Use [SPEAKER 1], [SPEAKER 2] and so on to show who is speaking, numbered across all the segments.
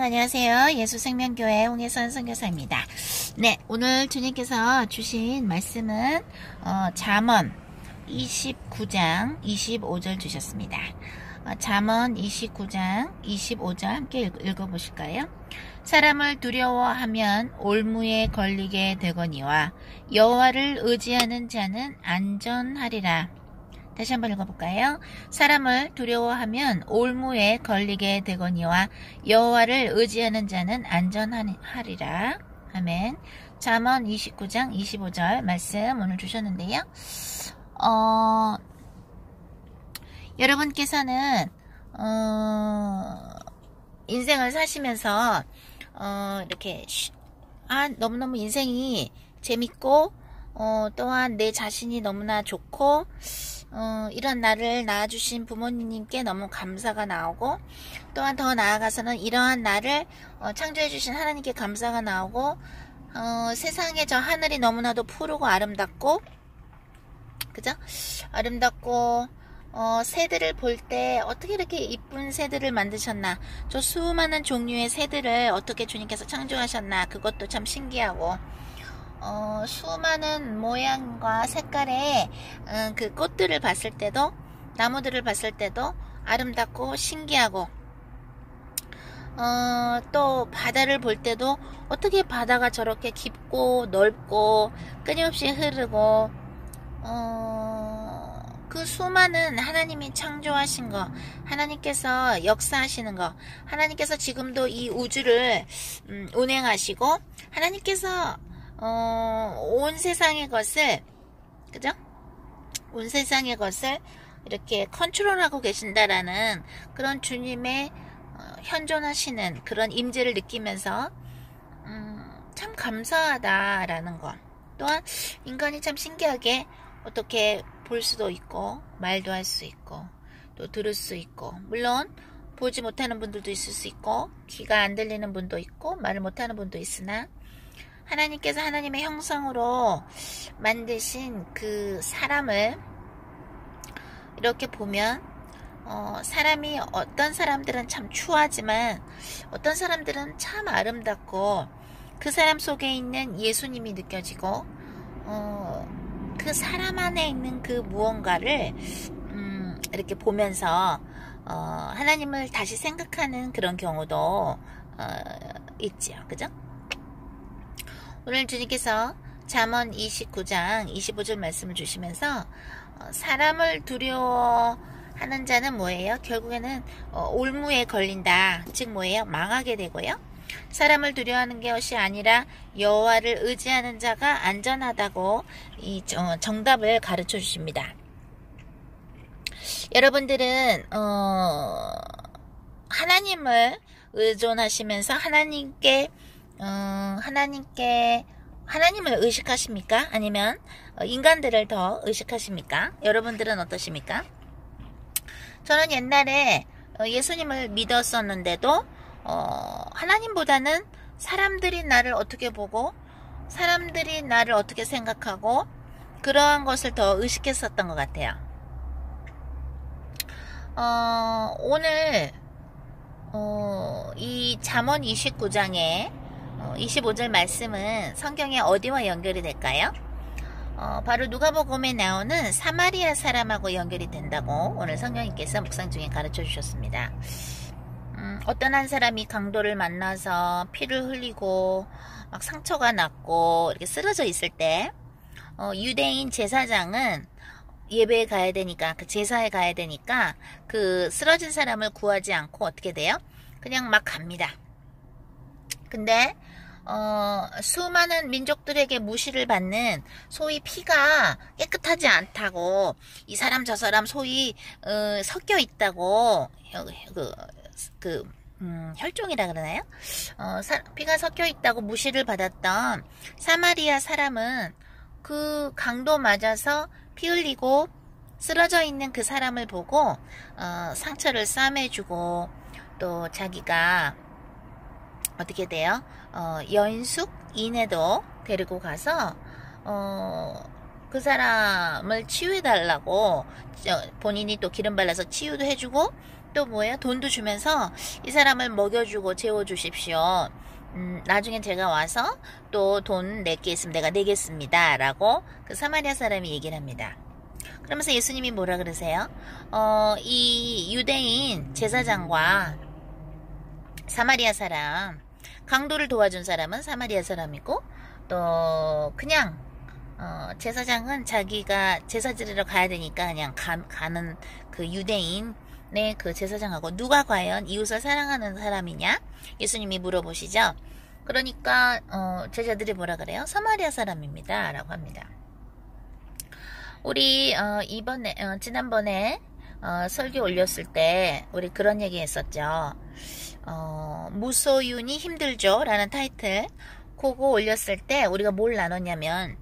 [SPEAKER 1] 안녕하세요. 예수생명교회 홍혜선 선교사입니다. 네, 오늘 주님께서 주신 말씀은 잠언 29장 25절 주셨습니다. 잠언 29장 25절 함께 읽어보실까요? 사람을 두려워하면 올무에 걸리게 되거니와 여호와를 의지하는 자는 안전하리라. 다시 한번 읽어볼까요? 사람을 두려워하면 올무에 걸리게 되거니와 여호와를 의지하는 자는 안전하리라. 아멘. 잠언 29장 25절 말씀 오늘 주셨는데요. 여러분께서는 인생을 사시면서 이렇게 너무너무 인생이 재밌고 또한 내 자신이 너무나 좋고 이런 나를 낳아주신 부모님께 너무 감사가 나오고, 또한 더 나아가서는 이러한 나를 창조해주신 하나님께 감사가 나오고, 세상에 저 하늘이 너무나도 푸르고 아름답고, 그죠? 아름답고, 새들을 볼 때 어떻게 이렇게 이쁜 새들을 만드셨나, 저 수많은 종류의 새들을 어떻게 주님께서 창조하셨나, 그것도 참 신기하고, 수많은 모양과 색깔의 그 꽃들을 봤을 때도, 나무들을 봤을 때도 아름답고 신기하고, 또 바다를 볼 때도 어떻게 바다가 저렇게 깊고 넓고 끊임없이 흐르고, 그 수많은 하나님이 창조하신 거, 하나님께서 역사하시는 거, 하나님께서 지금도 이 우주를 운행하시고, 하나님께서 온 세상의 것을, 그죠? 온 세상의 것을 이렇게 컨트롤하고 계신다라는 그런 주님의 현존하시는 그런 임재를 느끼면서 참 감사하다라는 것. 또한 인간이 참 신기하게 어떻게 볼 수도 있고, 말도 할 수 있고, 또 들을 수 있고, 물론 보지 못하는 분들도 있을 수 있고, 귀가 안 들리는 분도 있고, 말을 못하는 분도 있으나, 하나님께서 하나님의 형상으로 만드신 그 사람을 이렇게 보면, 사람이, 어떤 사람들은 참 추하지만 어떤 사람들은 참 아름답고, 그 사람 속에 있는 예수님이 느껴지고, 그 사람 안에 있는 그 무언가를 이렇게 보면서 하나님을 다시 생각하는 그런 경우도 있지요. 그죠? 오늘 주님께서 잠언 29장 25절 말씀을 주시면서 사람을 두려워하는 자는 뭐예요? 결국에는 올무에 걸린다. 즉 뭐예요? 망하게 되고요. 사람을 두려워하는 것이 아니라 여호와를 의지하는 자가 안전하다고 이 정답을 가르쳐 주십니다. 여러분들은 하나님을 의존하시면서 하나님을 의식하십니까? 아니면 인간들을 더 의식하십니까? 여러분들은 어떠십니까? 저는 옛날에 예수님을 믿었었는데도 하나님보다는 사람들이 나를 어떻게 보고, 사람들이 나를 어떻게 생각하고, 그러한 것을 더 의식했었던 것 같아요. 오늘 이 잠언 29장의 25절 말씀은 성경의 어디와 연결이 될까요? 바로 누가복음에 나오는 사마리아 사람하고 연결이 된다고 오늘 성령님께서 묵상 중에 가르쳐 주셨습니다. 어떤 한 사람이 강도를 만나서 피를 흘리고 막 상처가 났고 이렇게 쓰러져 있을 때 유대인 제사장은 예배에 가야 되니까, 그 제사에 가야 되니까 그 쓰러진 사람을 구하지 않고 어떻게 돼요? 그냥 막 갑니다. 근데 수많은 민족들에게 무시를 받는, 소위 피가 깨끗하지 않다고, 이 사람 저 사람 소위 섞여 있다고, 혈종이라 그러나요? 피가 섞여 있다고 무시를 받았던 사마리아 사람은 그 강도 맞아서 피 흘리고 쓰러져 있는 그 사람을 보고 상처를 싸매주고, 또 자기가 어떻게 돼요? 여인숙인에도 데리고 가서 그 사람을 치유해달라고, 본인이 또 기름 발라서 치유도 해주고, 또 뭐예요? 돈도 주면서 이 사람을 먹여주고 재워주십시오. 나중에 제가 와서 또 돈 낼 게 있으면 내가 내겠습니다. 라고 그 사마리아 사람이 얘기를 합니다. 그러면서 예수님이 뭐라 그러세요? 이 유대인 제사장과 사마리아 사람, 강도를 도와준 사람은 사마리아 사람이고, 또 그냥 제사장은 자기가 제사 지내러 가야 되니까 그냥 가는 그 유대인의 그 제사장하고 누가 과연 이웃을 사랑하는 사람이냐? 예수님이 물어보시죠. 그러니까 제자들이 뭐라 그래요? 사마리아 사람입니다. 라고 합니다. 우리 지난번에 설교 올렸을 때 우리 그런 얘기 했었죠. 무소윤이 힘들죠? 라는 타이틀 그거 올렸을 때 우리가 뭘 나눴냐면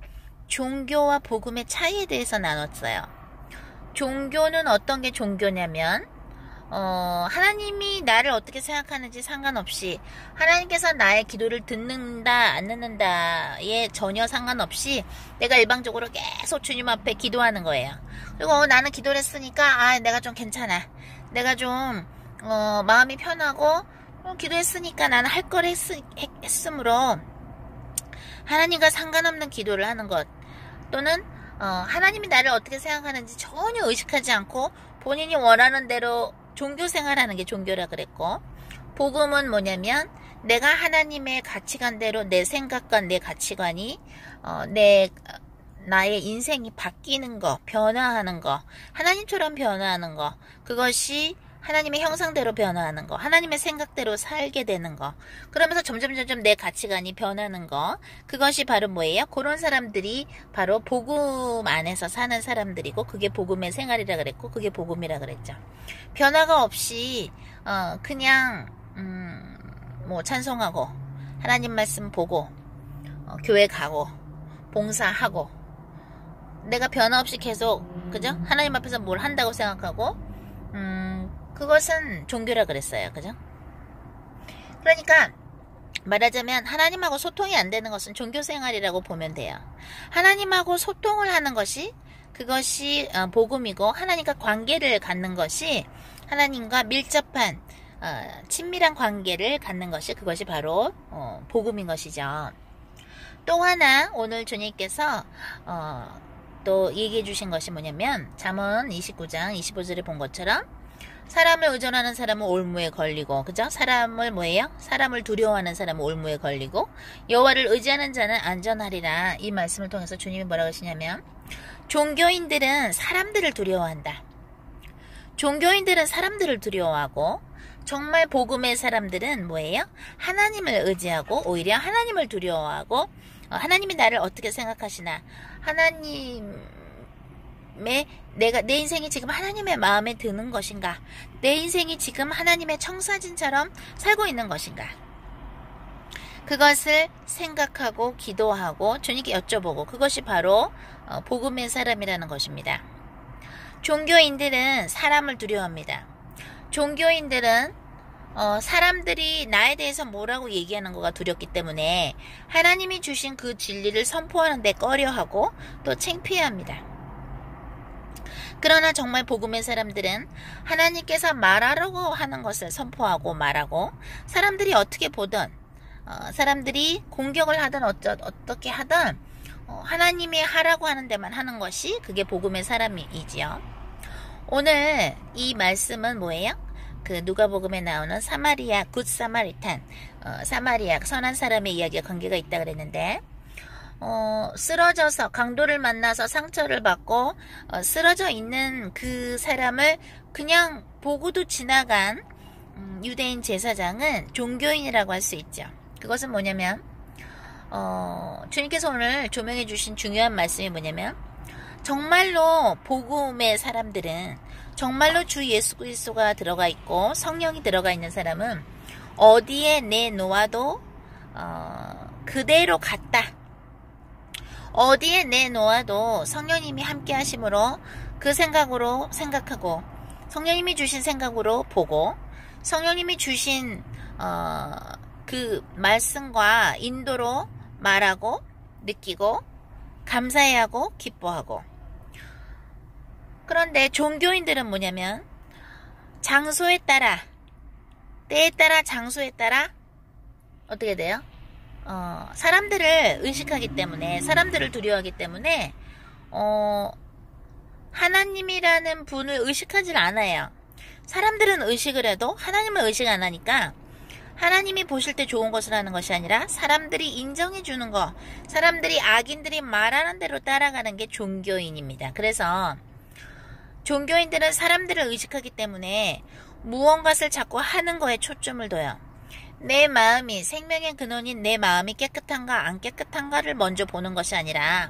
[SPEAKER 1] 종교와 복음의 차이에 대해서 나눴어요. 종교는 어떤 게 종교냐면 하나님이 나를 어떻게 생각하는지 상관없이, 하나님께서 나의 기도를 듣는다 안 듣는다에 전혀 상관없이 내가 일방적으로 계속 주님 앞에 기도하는 거예요. 그리고 나는 기도를 했으니까 내가 좀 괜찮아, 내가 좀 마음이 편하고 기도했으니까 나는 할 걸 했으므로 하나님과 상관없는 기도를 하는 것, 또는 하나님이 나를 어떻게 생각하는지 전혀 의식하지 않고 본인이 원하는 대로 종교 생활하는 게 종교라 그랬고, 복음은 뭐냐면 내가 하나님의 가치관대로 내 생각과 내 가치관이 나의 인생이 바뀌는 거, 변화하는 거, 하나님처럼 변화하는 거, 그것이 하나님의 형상대로 변화하는 거, 하나님의 생각대로 살게 되는 거, 그러면서 점점 내 가치관이 변하는 거, 그것이 바로 뭐예요? 그런 사람들이 바로 복음 안에서 사는 사람들이고, 그게 복음의 생활이라 그랬고, 그게 복음이라 그랬죠. 변화가 없이 그냥 뭐 찬송하고 하나님 말씀 보고 교회 가고 봉사하고, 내가 변화 없이 계속 그죠? 하나님 앞에서 뭘 한다고 생각하고 그것은 종교라 그랬어요. 그죠? 그러니까 말하자면 하나님하고 소통이 안 되는 것은 종교생활이라고 보면 돼요. 하나님하고 소통을 하는 것이, 그것이 복음이고, 하나님과 관계를 갖는 것이, 하나님과 밀접한 친밀한 관계를 갖는 것이, 그것이 바로 복음인 것이죠. 또 하나 오늘 주님께서 또 얘기해 주신 것이 뭐냐면, 잠언 29장 25절에 본 것처럼 사람을 의존하는 사람은 올무에 걸리고, 그죠? 사람을 뭐예요? 사람을 두려워하는 사람은 올무에 걸리고, 여호와를 의지하는 자는 안전하리라. 이 말씀을 통해서 주님이 뭐라고 하시냐면, 종교인들은 사람들을 두려워한다. 종교인들은 사람들을 두려워하고, 정말 복음의 사람들은 뭐예요? 하나님을 의지하고 오히려 하나님을 두려워하고, 하나님이 나를 어떻게 생각하시나, 내 인생이 지금 하나님의 마음에 드는 것인가, 내 인생이 지금 하나님의 청사진처럼 살고 있는 것인가, 그것을 생각하고 기도하고 주님께 여쭤보고, 그것이 바로 복음의 사람이라는 것입니다. 종교인들은 사람을 두려워합니다. 종교인들은 사람들이 나에 대해서 뭐라고 얘기하는 거가 두렵기 때문에 하나님이 주신 그 진리를 선포하는 데 꺼려하고 또 창피해합니다. 그러나 정말 복음의 사람들은 하나님께서 말하라고 하는 것을 선포하고 말하고, 사람들이 어떻게 보든, 사람들이 공격을 하든 어떻게 하든 하나님이 하라고 하는 데만 하는 것이, 그게 복음의 사람이지요. 오늘 이 말씀은 뭐예요? 그 누가복음에 나오는 사마리아 굿 사마리탄, 사마리아 선한 사람의 이야기와 관계가 있다 그랬는데, 쓰러져서 강도를 만나서 상처를 받고 쓰러져 있는 그 사람을 그냥 보고도 지나간 유대인 제사장은 종교인이라고 할 수 있죠. 그것은 뭐냐면 주님께서 오늘 조명해 주신 중요한 말씀이 뭐냐면, 정말로 복음의 사람들은, 정말로 주 예수 그리스도가 들어가 있고 성령이 들어가 있는 사람은 어디에 내놓아도 그대로 갔다. 어디에 내놓아도 성령님이 함께 하심으로 그 생각으로 생각하고, 성령님이 주신 생각으로 보고, 성령님이 주신 그 말씀과 인도로 말하고 느끼고 감사해하고 기뻐하고. 그런데 종교인들은 뭐냐면, 장소에 따라, 때에 따라, 장소에 따라 어떻게 돼요? 사람들을 의식하기 때문에, 사람들을 두려워하기 때문에 하나님이라는 분을 의식하질 않아요. 사람들은 의식을 해도 하나님을 의식 안 하니까, 하나님이 보실 때 좋은 것을 하는 것이 아니라 사람들이 인정해 주는 거, 사람들이, 악인들이 말하는 대로 따라가는 게 종교인입니다. 그래서 종교인들은 사람들을 의식하기 때문에 무언가를 자꾸 하는 거에 초점을 둬요. 내 마음이, 생명의 근원인 내 마음이 깨끗한가 안 깨끗한가를 먼저 보는 것이 아니라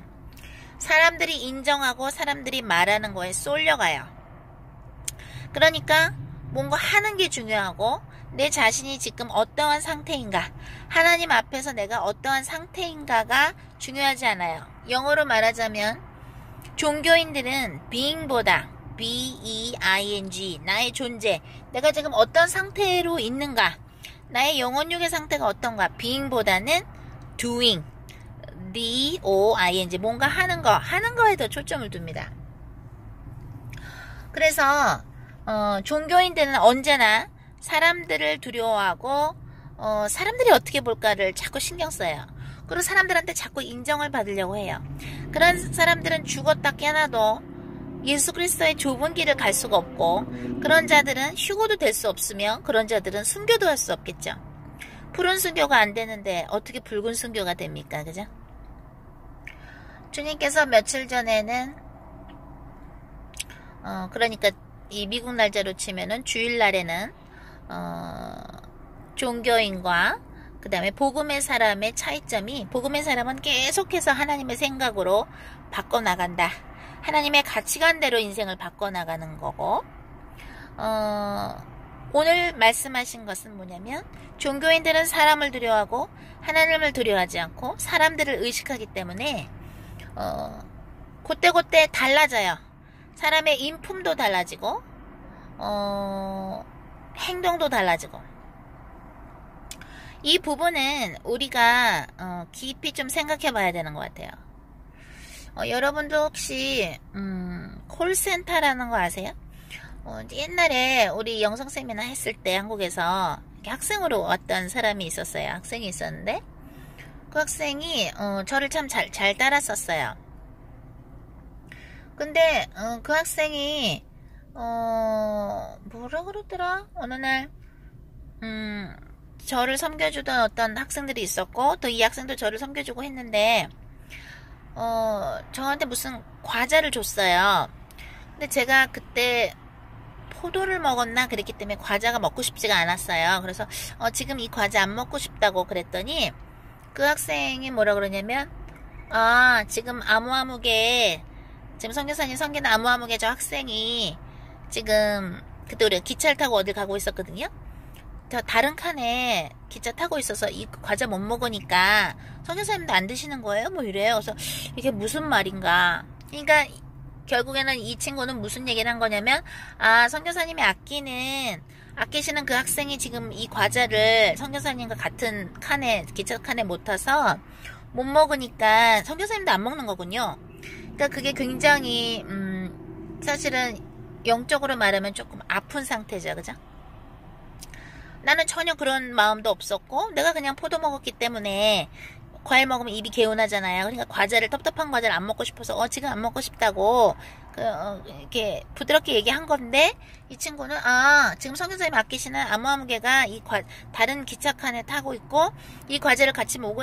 [SPEAKER 1] 사람들이 인정하고 사람들이 말하는 거에 쏠려가요. 그러니까 뭔가 하는 게 중요하고, 내 자신이 지금 어떠한 상태인가, 하나님 앞에서 내가 어떠한 상태인가가 중요하지 않아요. 영어로 말하자면 종교인들은 being보다, B-E-I-N-G, 나의 존재, 내가 지금 어떤 상태로 있는가, 나의 영혼육의 상태가 어떤가, being보다는 doing, D-O-I-N-G, 뭔가 하는 거에 더 초점을 둡니다. 그래서 종교인들은 언제나 사람들을 두려워하고 사람들이 어떻게 볼까를 자꾸 신경 써요. 그리고 사람들한테 자꾸 인정을 받으려고 해요. 그런 사람들은 죽었다 깨나도 예수 그리스도의 좁은 길을 갈 수가 없고, 그런 자들은 휴고도 될 수 없으며, 그런 자들은 순교도 할 수 없겠죠. 푸른 순교가 안 되는데 어떻게 붉은 순교가 됩니까? 그죠? 주님께서 며칠 전에는 그러니까 이 미국 날짜로 치면은 주일날에는 종교인과 그 다음에 복음의 사람의 차이점이, 복음의 사람은 계속해서 하나님의 생각으로 바꿔나간다, 하나님의 가치관대로 인생을 바꿔나가는 거고, 오늘 말씀하신 것은 뭐냐면, 종교인들은 사람을 두려워하고 하나님을 두려워하지 않고 사람들을 의식하기 때문에 그때그때 달라져요. 사람의 인품도 달라지고 행동도 달라지고. 이 부분은 우리가 깊이 좀 생각해 봐야 되는 것 같아요. 여러분도 혹시 콜센터라는 거 아세요? 옛날에 우리 영성 세미나 했을 때 한국에서 학생으로 왔던 사람이 있었어요. 학생이 있었는데 그 학생이 저를 참 잘 따랐었어요. 근데 그 학생이 뭐라 그러더라? 어느 날 저를 섬겨주던 어떤 학생들이 있었고, 또 이 학생도 저를 섬겨주고 했는데 저한테 무슨 과자를 줬어요. 근데 제가 그때 포도를 먹었나 그랬기 때문에 과자가 먹고 싶지가 않았어요. 그래서 지금 이 과자 안 먹고 싶다고 그랬더니 그 학생이 뭐라 그러냐면, 지금 아무아무개, 지금 선교사님 섬기는 아무아무개 저 학생이 지금, 그때 우리가 기차를 타고 어딜 가고 있었거든요. 다른 칸에 기차 타고 있어서 이 과자 못 먹으니까 선교사님도 안 드시는 거예요? 뭐 이래요. 그래서 이게 무슨 말인가. 그러니까 결국에는 이 친구는 무슨 얘기를 한 거냐면, 선교사님이 아끼시는 그 학생이 지금 이 과자를 선교사님과 같은 칸에, 기차 칸에 못 타서 못 먹으니까 선교사님도 안 먹는 거군요. 그러니까 그게 굉장히 사실은 영적으로 말하면 조금 아픈 상태죠. 그죠? 나는 전혀 그런 마음도 없었고, 내가 그냥 포도 먹었기 때문에, 과일 먹으면 입이 개운하잖아요. 그러니까 답답한 과자를 안 먹고 싶어서 지금 안 먹고 싶다고 이렇게 부드럽게 얘기한 건데, 이 친구는 지금 선교사님 아끼시는 아무아무개가 다른 기차 칸에 타고 있고 이 과자를 같이 못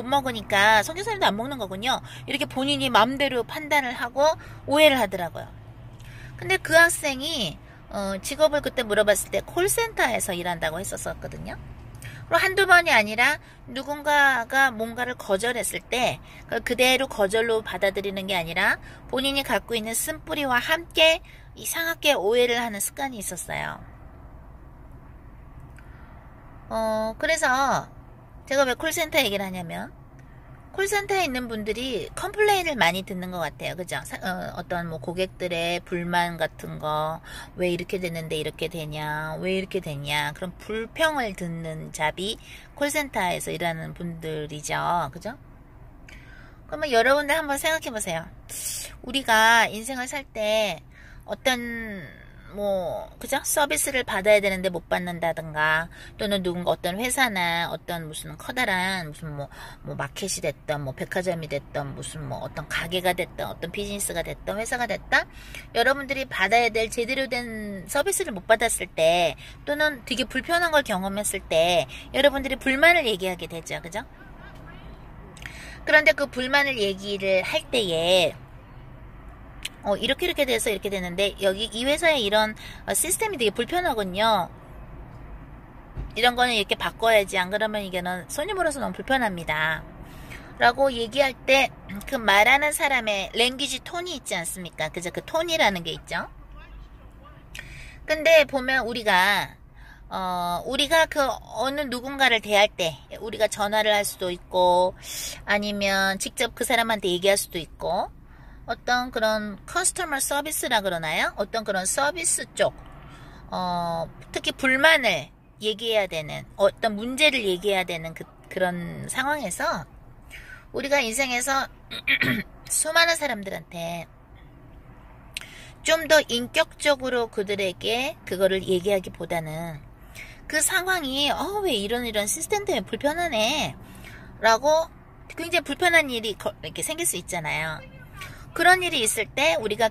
[SPEAKER 1] 먹으니까 선교사님도 안 먹는 거군요. 이렇게 본인이 마음대로 판단을 하고 오해를 하더라고요. 근데 그 학생이 직업을 그때 물어봤을 때 콜센터에서 일한다고 했었거든요. 그리고 한두 번이 아니라 누군가가 뭔가를 거절했을 때 그대로 거절로 받아들이는 게 아니라 본인이 갖고 있는 쓴뿌리와 함께 이상하게 오해를 하는 습관이 있었어요. 그래서 제가 왜 콜센터 얘기를 하냐면, 콜센터에 있는 분들이 컴플레인을 많이 듣는 것 같아요. 그죠? 어떤 뭐 고객들의 불만 같은 거, 왜 이렇게 됐는데 이렇게 되냐, 왜 이렇게 되냐, 그런 불평을 듣는 잡이 콜센터에서 일하는 분들이죠. 그죠? 그러면 여러분들 한번 생각해 보세요. 우리가 인생을 살 때 어떤 그죠? 서비스를 받아야 되는데 못 받는다든가, 또는 누군가 어떤 회사나 어떤 무슨 커다란 무슨 마켓이 됐던, 백화점이 됐던, 무슨 어떤 가게가 됐던, 어떤 비즈니스가 됐던, 회사가 됐던, 여러분들이 받아야 될 제대로 된 서비스를 못 받았을 때, 또는 되게 불편한 걸 경험했을 때, 여러분들이 불만을 얘기하게 되죠. 그죠? 그런데 그 불만을 얘기를 할 때에, 이렇게 돼서 이렇게 되는데, 여기 이 회사에 이런 시스템이 되게 불편하군요. 이런 거는 이렇게 바꿔야지. 안 그러면 이게는 손님으로서 너무 불편합니다. 라고 얘기할 때, 그 말하는 사람의 랭귀지 톤이 있지 않습니까? 그죠? 그 톤이라는 게 있죠. 근데 보면 우리가 그 어느 누군가를 대할 때, 우리가 전화를 할 수도 있고, 아니면 직접 그 사람한테 얘기할 수도 있고, 어떤 그런 커스터머 서비스라 그러나요? 어떤 그런 서비스 쪽, 특히 불만을 얘기해야 되는, 어떤 문제를 얘기해야 되는 그런 상황에서 우리가 인생에서 수많은 사람들한테 좀 더 인격적으로 그들에게 그거를 얘기하기보다는 그 상황이 왜 이런 시스템 때문에 불편하네 라고 굉장히 불편한 일이 이렇게 생길 수 있잖아요. 그런 일이 있을 때 우리가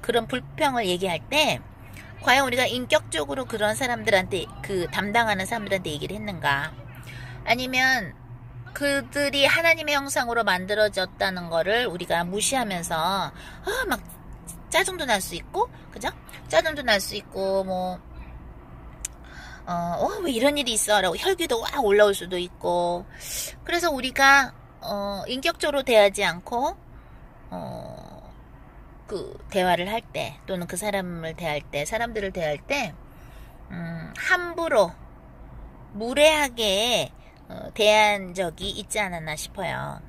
[SPEAKER 1] 그런 불평을 얘기할 때 과연 우리가 인격적으로 그런 사람들한테, 그 담당하는 사람들한테 얘기를 했는가, 아니면 그들이 하나님의 형상으로 만들어졌다는 거를 우리가 무시하면서 막 짜증도 날 수 있고, 그죠? 짜증도 날 수 있고, 왜 이런 일이 있어? 라고 혈기도 확 올라올 수도 있고, 그래서 우리가 인격적으로 대하지 않고 그 대화를 할 때, 또는 그 사람을 대할 때, 사람들을 대할 때 함부로 무례하게 대한 적이 있지 않았나 싶어요.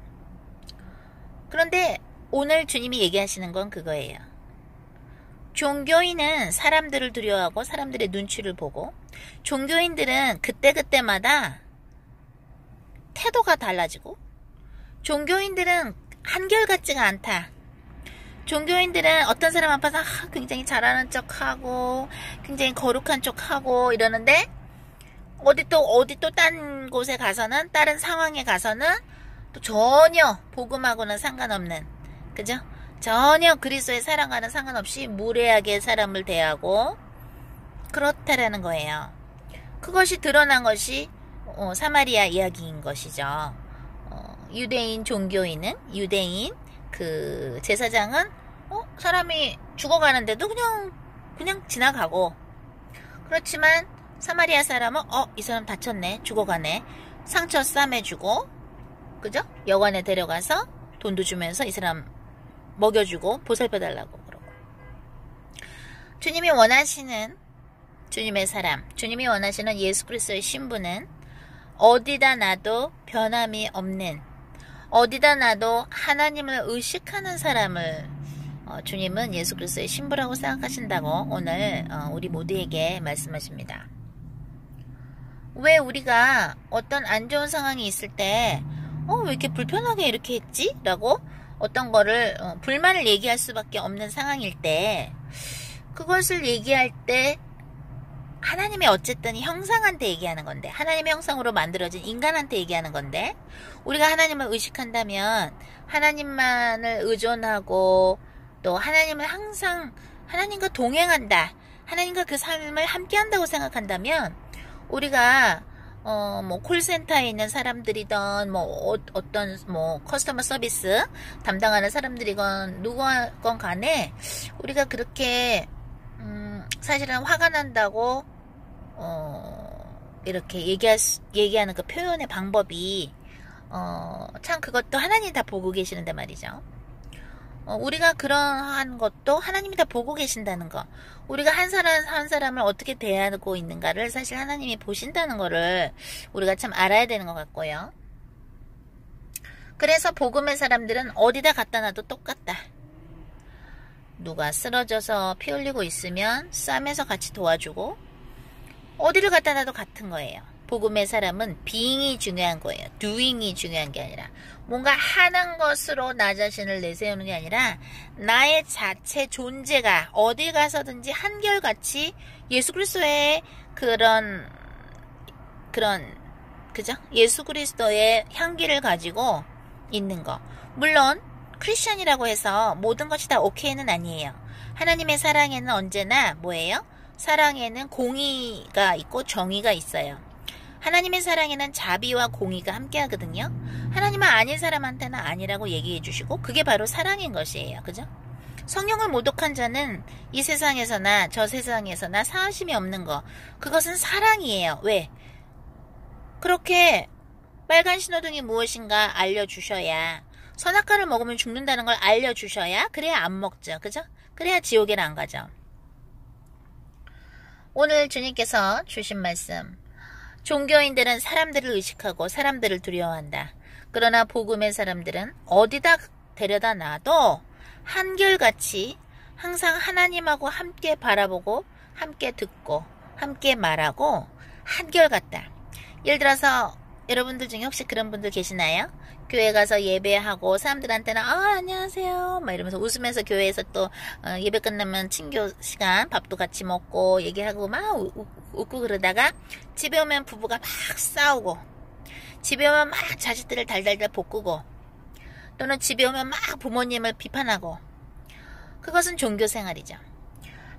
[SPEAKER 1] 그런데 오늘 주님이 얘기하시는 건 그거예요. 종교인은 사람들을 두려워하고 사람들의 눈치를 보고, 종교인들은 그때그때마다 태도가 달라지고, 종교인들은 한결같지가 않다. 종교인들은 어떤 사람 앞에서 굉장히 잘하는 척하고 굉장히 거룩한 척하고 이러는데, 어디 또 딴 곳에 가서는, 다른 상황에 가서는 또 전혀 복음하고는 상관없는, 그죠? 전혀 그리스도의 사랑과는 상관없이 무례하게 사람을 대하고 그렇다라는 거예요. 그것이 드러난 것이 사마리아 이야기인 것이죠. 유대인 종교인은, 유대인 그 제사장은 사람이 죽어가는데도 그냥 지나가고, 그렇지만 사마리아 사람은 이 사람 다쳤네, 죽어가네, 상처 싸매주고, 그죠? 여관에 데려가서 돈도 주면서 이 사람 먹여주고 보살펴달라고 그러고. 주님이 원하시는 주님의 사람, 주님이 원하시는 예수 그리스도의 신부는 어디다 놔도 변함이 없는, 어디다 놔도 하나님을 의식하는 사람을 주님은 예수 그리스도의 신부라고 생각하신다고 오늘 우리 모두에게 말씀하십니다. 왜 우리가 어떤 안 좋은 상황이 있을 때 왜 이렇게 불편하게 이렇게 했지? 라고 어떤 거를 불만을 얘기할 수밖에 없는 상황일 때, 그것을 얘기할 때 하나님의 어쨌든 형상한테 얘기하는 건데, 하나님의 형상으로 만들어진 인간한테 얘기하는 건데, 우리가 하나님을 의식한다면 하나님만을 의존하고, 또 하나님을 항상 하나님과 동행한다, 하나님과 그 삶을 함께한다고 생각한다면, 우리가 콜센터에 있는 사람들이든 어떤 커스터머 서비스 담당하는 사람들이건 누구건 간에 우리가 그렇게 사실은 화가 난다고 이렇게 얘기하는 그 표현의 방법이 참 그것도 하나님이 다 보고 계시는데 말이죠. 우리가 그러한 것도 하나님이 다 보고 계신다는 거, 우리가 한 사람을 어떻게 대하고 있는가를 사실 하나님이 보신다는 거를 우리가 참 알아야 되는 것 같고요. 그래서 복음의 사람들은 어디다 갖다 놔도 똑같다. 누가 쓰러져서 피 흘리고 있으면 싸매서 같이 도와주고, 어디를 갖다 놔도 같은 거예요. 복음의 사람은 being이 중요한 거예요. doing이 중요한 게 아니라 뭔가 하는 것으로 나 자신을 내세우는 게 아니라 나의 자체 존재가 어디 가서든지 한결같이 예수 그리스도의 그죠? 예수 그리스도의 향기를 가지고 있는 거. 물론 크리스천이라고 해서 모든 것이 다 오케이는 아니에요. 하나님의 사랑에는 언제나 뭐예요? 사랑에는 공의가 있고 정의가 있어요. 하나님의 사랑에는 자비와 공의가 함께 하거든요. 하나님은 아닌 사람한테는 아니라고 얘기해 주시고 그게 바로 사랑인 것이에요. 그죠? 성령을 모독한 자는 이 세상에서나 저 세상에서나 사하심이 없는 거. 그것은 사랑이에요. 왜? 그렇게 빨간 신호등이 무엇인가 알려주셔야, 선악과를 먹으면 죽는다는 걸 알려주셔야 그래야 안 먹죠. 그죠? 그래야 지옥에는 안 가죠. 오늘 주님께서 주신 말씀, 종교인들은 사람들을 의식하고 사람들을 두려워한다. 그러나 복음의 사람들은 어디다 데려다 놔도 한결같이 항상 하나님하고 함께 바라보고 함께 듣고 함께 말하고 한결같다. 예를 들어서 여러분들 중에 혹시 그런 분들 계시나요? 교회 가서 예배하고 사람들한테는 안녕하세요 막 이러면서 웃으면서 교회에서 또 예배 끝나면 친교 시간 밥도 같이 먹고 얘기하고 막 웃고 그러다가 집에 오면 부부가 막 싸우고, 집에 오면 막 자식들을 달달달 볶고, 또는 집에 오면 막 부모님을 비판하고, 그것은 종교생활이죠.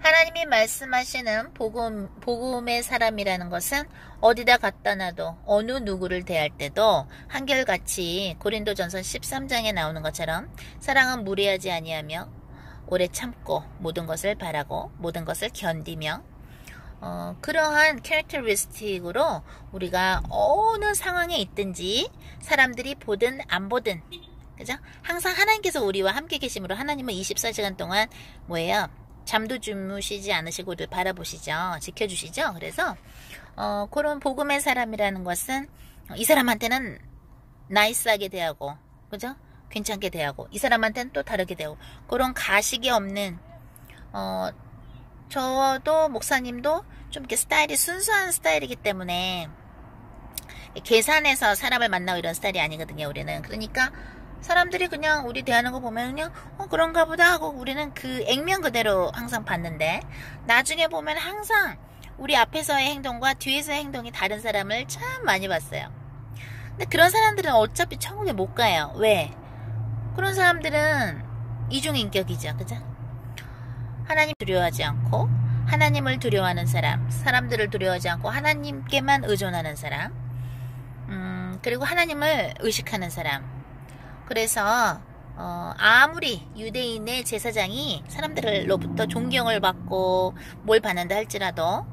[SPEAKER 1] 하나님이 말씀하시는 복음의 사람이라는 것은 어디다 갖다 놔도 어느 누구를 대할 때도 한결같이 고린도전서 13장에 나오는 것처럼 사랑은 무례하지 아니하며 오래 참고 모든 것을 바라고 모든 것을 견디며 그러한 캐릭터리스틱으로 우리가 어느 상황에 있든지 사람들이 보든 안 보든, 그죠? 항상 하나님께서 우리와 함께 계심으로 하나님은 24시간 동안 뭐예요? 잠도 주무시지 않으시고 우리를 바라보시죠. 지켜주시죠. 그래서 그런 복음의 사람이라는 것은 이 사람한테는 나이스하게 대하고, 그죠? 괜찮게 대하고, 이 사람한테는 또 다르게 대하고, 그런 가식이 없는, 저도 목사님도 좀 이렇게 스타일이 순수한 스타일이기 때문에 계산해서 사람을 만나고 이런 스타일이 아니거든요. 우리는. 그러니까 사람들이 그냥 우리 대하는 거 보면 그냥 그런가 보다 하고 우리는 그 액면 그대로 항상 봤는데, 나중에 보면 항상 우리 앞에서의 행동과 뒤에서의 행동이 다른 사람을 참 많이 봤어요. 근데 그런 사람들은 어차피 천국에 못 가요. 왜? 그런 사람들은 이중인격이죠. 그죠? 하나님 두려워하지 않고 하나님을 두려워하는 사람, 사람들을 두려워하지 않고 하나님께만 의존하는 사람, 그리고 하나님을 의식하는 사람. 그래서 아무리 유대인의 제사장이 사람들로부터 존경을 받고 뭘 받는다 할지라도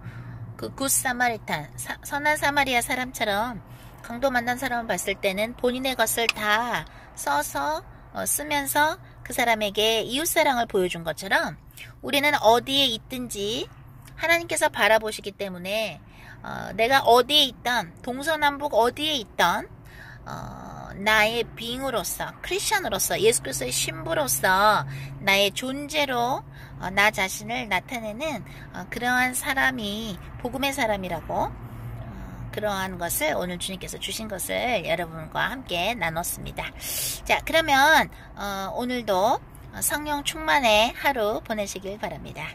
[SPEAKER 1] 그 굿 사마리탄, 선한 사마리아 사람처럼 강도 만난 사람을 봤을 때는 본인의 것을 다 써서 쓰면서 그 사람에게 이웃사랑을 보여준 것처럼 우리는 어디에 있든지 하나님께서 바라보시기 때문에 내가 어디에 있던, 동서남북 어디에 있던 나의 빙으로서, 크리스천으로서, 예수 그리스도의 신부로서 나의 존재로 나 자신을 나타내는 그러한 사람이 복음의 사람이라고, 그러한 것을 오늘 주님께서 주신 것을 여러분과 함께 나눴습니다. 자, 그러면 오늘도 성령 충만의 하루 보내시길 바랍니다.